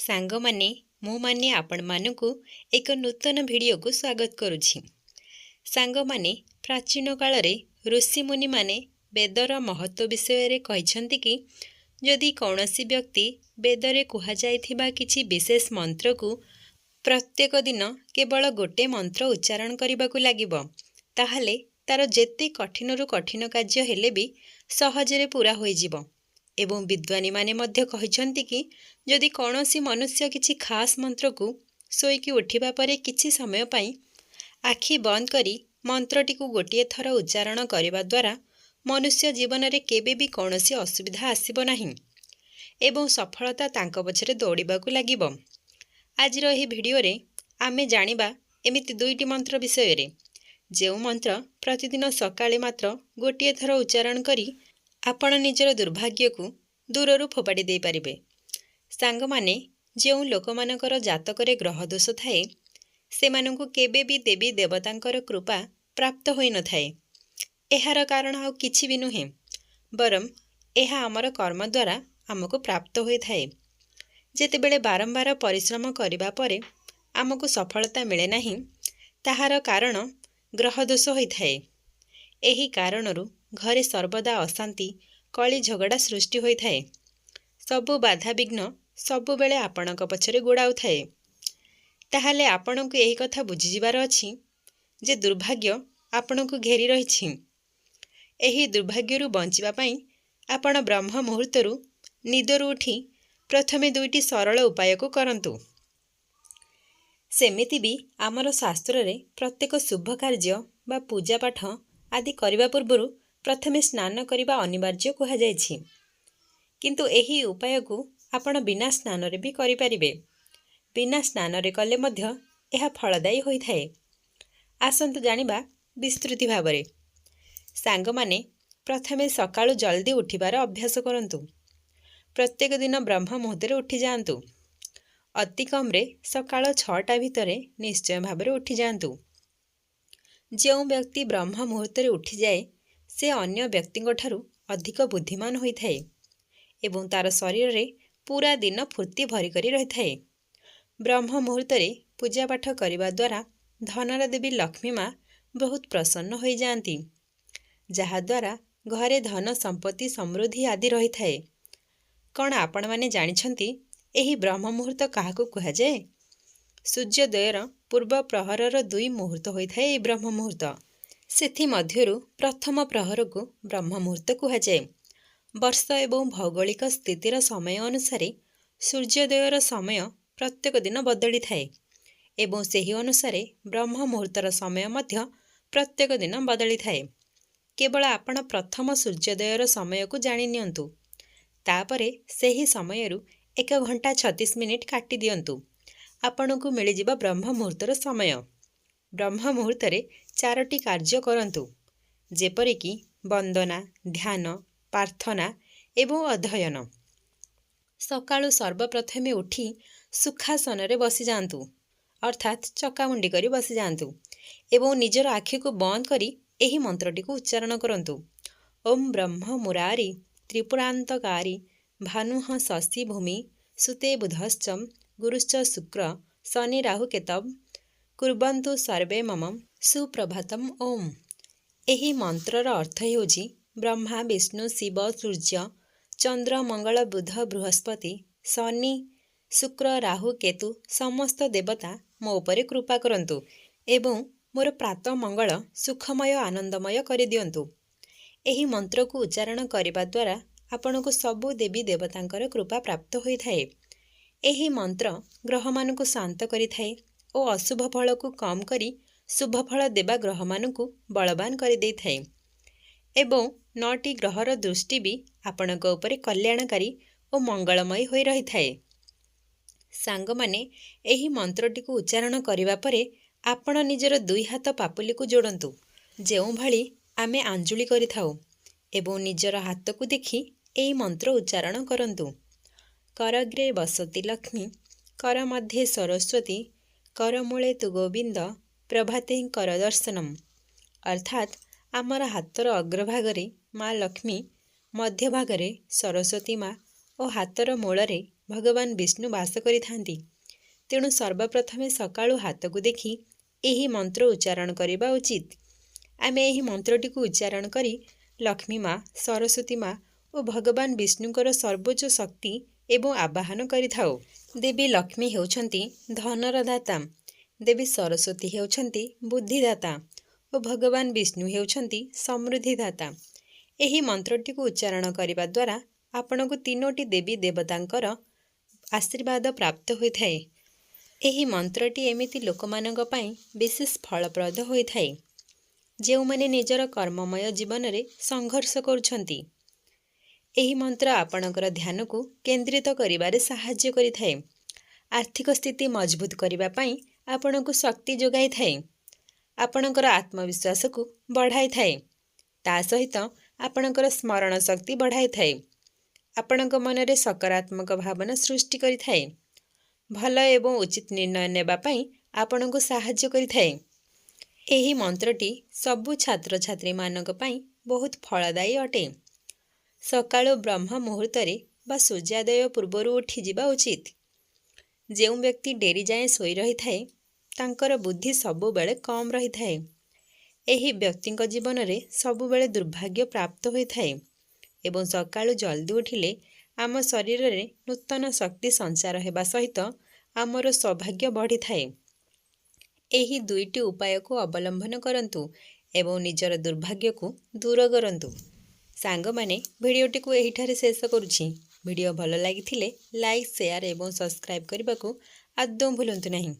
सांगमाने मु माने आपण मानकु एक नूतन भिडियो को स्वागत करुछि। सांगमाने प्राचीन काल रे ऋषि मुनि माने वेदर महत्व विषय रे कहिसंति कि यदि कौनसी व्यक्ति वेदरे कुहा जाइथिबा किछि विशेष मंत्र को प्रत्येक दिन केवल गोटे मंत्र उच्चारण करबाकू लागिबो ताहाले तार जेते कठिन कठिन कार्य हेले भी सहजरे पूरा होई जिवो। एवं विद्वानी माने मध्य कहिसंति कि यदि कौनसी मनुष्य किछि खास मंत्र को सोईकी उठिबा परे किछि समय पाई आखि बंद करी मंत्रटी को गोटे थर उच्चारण करने द्वारा मनुष्य जीवन रे केबे भी कौनसी असुविधा आसिबो नाही एवं सफलता तांको पछरे दौड़ाकू लागिबो। आज एही भिडियो रे आमे जानिबा एमिति दुईटी मंत्र विषय रे जेउ मंत्र प्रतिदिन सकाळे मात्र गोटे थर उच्चारण करी आपण निजर दुर्भाग्य को दूररू फोपाड़ी दे पारिबे। सांग माने जेउ लोकमानकर जातकरे ग्रह दोष थाए सेमानंकु केबे भी देवी देवतांकर कृपा प्राप्त होई न थाए। एहार कारण आउ किछि भी नुहे बरम एहा आमर कर्म द्वारा आमको प्राप्त होई थाए। जेतेबेले बारंबार परिश्रम करिबा परे आमको सफलता मिले नाही ताहार कारण ग्रह दोष होई थाए। एही कारणरू घरे सर्वदा अशांति कली झगड़ा सृष्टि होई थाए। सबु बाधा विघ्न सबु बेले आपणक पछरे गोड़ाउ थाए। ताहाले आपणकु एही कथा बुझी जिबार अछि जे दुर्भाग्य आपणकु घेरी रहिछि। एही दुर्भाग्यरू बंचिबा पई आपण ब्रह्म मुहूर्तरू निदरू उठी प्रथमे दुईटी सरल उपाय को करंतु। सेमिति भी आमर शास्त्र रे प्रत्येक शुभ कार्य बा पूजा पाठ आदि करिबा पूर्वरु प्रथमे स्नान करिबा अनिवार्य कुहा जायछि। किंतु एही उपाय को आपण बिना स्नान रे भी करि परिबे। बिना स्नान रे कले मध्य एहा फलदायी होई थाए। आसंतु जानिबा विस्तृति भाबरे। सांग माने प्रथमे सकाळु जल्दी उठिबार अभ्यास करंतु। प्रत्येक दिन ब्रह्म मुहूर्त रे उठी जांतु। अति कम रे सकाळ 6टा भितरे निश्चय भाबरे उठी जांतु। जेउ व्यक्ति ब्रह्म मुहूर्त रे उठी जाए से अन्य व्यक्तिंग ठारू अधिक बुद्धिमान होई थाए एवं तार शरीर रे पूरा दिन फूर्ति भरी करी रही थाए। ब्रह्म मुहूर्त रे पूजा पाठ करिबा द्वारा धनर देवी लक्ष्मी माँ बहुत प्रसन्न होई जांती जहा द्वारा घरे धन संपत्ति समृद्धि आदि रही थाए। कौन आपण माने जानिछंती एही ब्रह्म मुहूर्त काहाकू कुहा जाए? सूर्योदयर पूर्व प्रहरर 2 मुहूर्त होई थाए एही ब्रह्म मुहूर्त। सेथि मध्यरु प्रथम प्रहर को ब्रह्म मुहूर्त कुहा जाए। वर्ष एवं भौगोलिक स्थितिर समय अनुसारे सूर्योदयर समय प्रत्येक दिन बदली थाए एवं सेही अनुसारे ब्रह्म मुहूर्तर समय मध्य प्रत्येक दिन बदली थाए। केवल आपण प्रथम सूर्योदयर समय को जानि नियंतु तापरे सेही समयरु 1 घंटा 36 मिनिट काटी दियंतु आपणकू मिल जिबा ब्रह्म मुहूर्तर समय। ब्रह्म मुहूर्त रे 4टी कार्य करंतु जेपरि कि वंदना ध्यान प्रार्थना एवं अध्ययन। सकाळु सर्वप्रथमे उठी सुखासन रे बसी जांतु अर्थात चकामुंडी करी बसी जांतु एवं निजर आखि को बंद करी एही मंत्रटी को उच्चारण करंतु। ओम ब्रह्म मुरारी त्रिपुरांतकारी भानुः शशि भूमि सुते बुधश्च गुरुश्च शुक्र शनि राहु केतव कुर्वन्तु सर्वे मम सुप्रभातम ओम। एही मंत्रर अर्थ हेउछि ब्रह्मा विष्णु शिव सूर्य चंद्र मंगल बुध बृहस्पति शनि शुक्र राहु केतु समस्त देवता मो उपरे कृपा करंतु एवं मोर प्रात मंगल सुखमय आनंदमय करि दियंतु। एही मंत्र को उच्चारण करिबा द्वारा आपनको सबु देवी देवतांकर कृपा प्राप्त होई थाए। एही मंत्र ग्रह मानकु शांत करि थाए ओ अशुभ फल को कम करी शुभ फल देवा ग्रह मानकु बलवान करि देई थाए एवं 9टी ग्रहर दृष्टि भी आपणक उपरे कल्याणकारी और मंगलमय होई रही थाए। सांग माने एही मंत्रटी को उच्चारण करिबा परे आपण निजर 2 हाथ पापुली को जोड़ंतु जेउ भली आमे आंजुली करि थाउ एवं निजर हाथ को देखि एही मंत्र उच्चारण करंतु। करग्रे बसती लक्ष्मी कर मध्ये सरस्वती कर मूले तु गोविंद प्रभाते कर दर्शनम। अर्थात आमर हाथर अग्रभागरे माँ लक्ष्मी मध्य भागरे सरस्वती माँ और हाथर मूलरे ଭଗବାନ ବିଷ୍ଣୁ ବାସ କରିଥାନ୍ତି। ତେଣୁ ସର୍ବପ୍ରଥମେ ସକାଳୁ ହାତକୁ ଦେଖି ଏହି ମନ୍ତ୍ର ଉଚ୍ଚାରଣ କରିବା ଉଚିତ। ଆମେ ଏହି ମନ୍ତ୍ରଟିକୁ ଉଚ୍ଚାରଣ କରି ଲକ୍ଷ୍ମୀ ମା, ସରସ୍ୱତୀ ମା ଓ ଭଗବାନ ବିଷ୍ଣୁଙ୍କର ସର୍ବୋଚ୍ଚ ଶକ୍ତି ଏବଂ ଆବାହନ କରିଥାଉ। ଦେବୀ ଲକ୍ଷ୍ମୀ ହେଉଛନ୍ତି ଧନର ଦାତା, ଦେବୀ ସରସ୍ୱତୀ ହେଉଛନ୍ତି ବୁଦ୍ଧିଦାତା ଓ ଭଗବାନ ବିଷ୍ଣୁ ହେଉଛନ୍ତି ସମୃଦ୍ଧିଦାତା। ଏହି ମନ୍ତ୍ରଟିକୁ ଉଚ୍ଚାରଣ କରିବା ଦ୍ୱାରା ଆପଣଙ୍କୁ 3ଟି ଦେବୀ ଦେବତାଙ୍କର ଆଶୀର୍ବାଦ ପ୍ରାପ୍ତ ହୋଇଥାଏ। ଏହି ମନ୍ତ୍ରଟି ଏମିତି ଲୋକମାନଙ୍କ ପାଇଁ ବିଶେଷ ଫଳପ୍ରଦ ହୋଇଥାଏ ଯେଉଁମାନେ ନିଜର କର୍ମମୟ ଜୀବନରେ ସଂଘର୍ଷ କରୁଛନ୍ତି। ଏହି ମନ୍ତ୍ର ଆପଣଙ୍କର ଧ୍ୟାନକୁ କେନ୍ଦ୍ରିତ କରିବାରେ ସାହାଯ୍ୟ କରିଥାଏ। ଆର୍ଥିକ ସ୍ଥିତି ମଜବୁତ କରିବା ପାଇଁ ଆପଣଙ୍କୁ ଶକ୍ତି ଯୋଗାଇଥାଏ। ଆପଣଙ୍କର ଆତ୍ମବିଶ୍ୱାସକୁ ବଢ଼ାଇଥାଏ। ତା ସହିତ ଆପଣଙ୍କର ସ୍ମରଣ ଶକ୍ତି ବଢ଼ାଇଥାଏ। ଆପଣଙ୍କ ମନରେ ସକାରାତ୍ମକ ଭାବନା ସୃଷ୍ଟି କରିଥାଏ। ଭଲ ଏବଂ ଉଚିତ ନିର୍ଣ୍ଣୟ ନେବା ପାଇଁ ଆପଣଙ୍କୁ ସାହାଯ୍ୟ କରିଥାଏ। ଏହି ମନ୍ତ୍ରଟି ସବୁ ଛାତ୍ରଛାତ୍ରୀମାନଙ୍କ ପାଇଁ ବହୁତ ଫଳଦାୟୀ ଅଟେ। ସକାଳୁ ବ୍ରହ୍ମ ମୁହୂର୍ତ୍ତରେ ବା ସୂର୍ଯ୍ୟୋଦୟ ପୂର୍ବରୁ ଉଠିଯିବା ଉଚିତ। ଯେଉଁ ବ୍ୟକ୍ତି ଡେରି ଯାଏଁ ଶୋଇ ରହିଥାଏ ତାଙ୍କର ବୁଦ୍ଧି ସବୁବେଳେ କମ୍ ରହିଥାଏ। ଏହି ବ୍ୟକ୍ତିଙ୍କ ଜୀବନରେ ସବୁବେଳେ ଦୁର୍ଭାଗ୍ୟ ପ୍ରାପ୍ତ ହୋଇଥାଏ ଏବଂ ସକାଳୁ ଜଲ୍ଦି ଉଠିଲେ ଆମ ଶରୀରରେ ନୂତନ ଶକ୍ତି ସଞ୍ଚାର ହେବା ସହିତ ଆମର ସୌଭାଗ୍ୟ ବଢ଼ିଥାଏ। ଏହି 2ଟି ଉପାୟକୁ ଅବଲମ୍ବନ କରନ୍ତୁ ଏବଂ ନିଜର ଦୁର୍ଭାଗ୍ୟକୁ ଦୂର କରନ୍ତୁ। ସାଙ୍ଗମାନେ, ଭିଡ଼ିଓଟିକୁ ଏହିଠାରେ ଶେଷ କରୁଛି। ଭିଡ଼ିଓ ଭଲ ଲାଗିଥିଲେ ଲାଇକ୍, ସେୟାର ଏବଂ ସବସ୍କ୍ରାଇବ୍ କରିବାକୁ ଆଦୌ ଭୁଲନ୍ତୁ ନାହିଁ।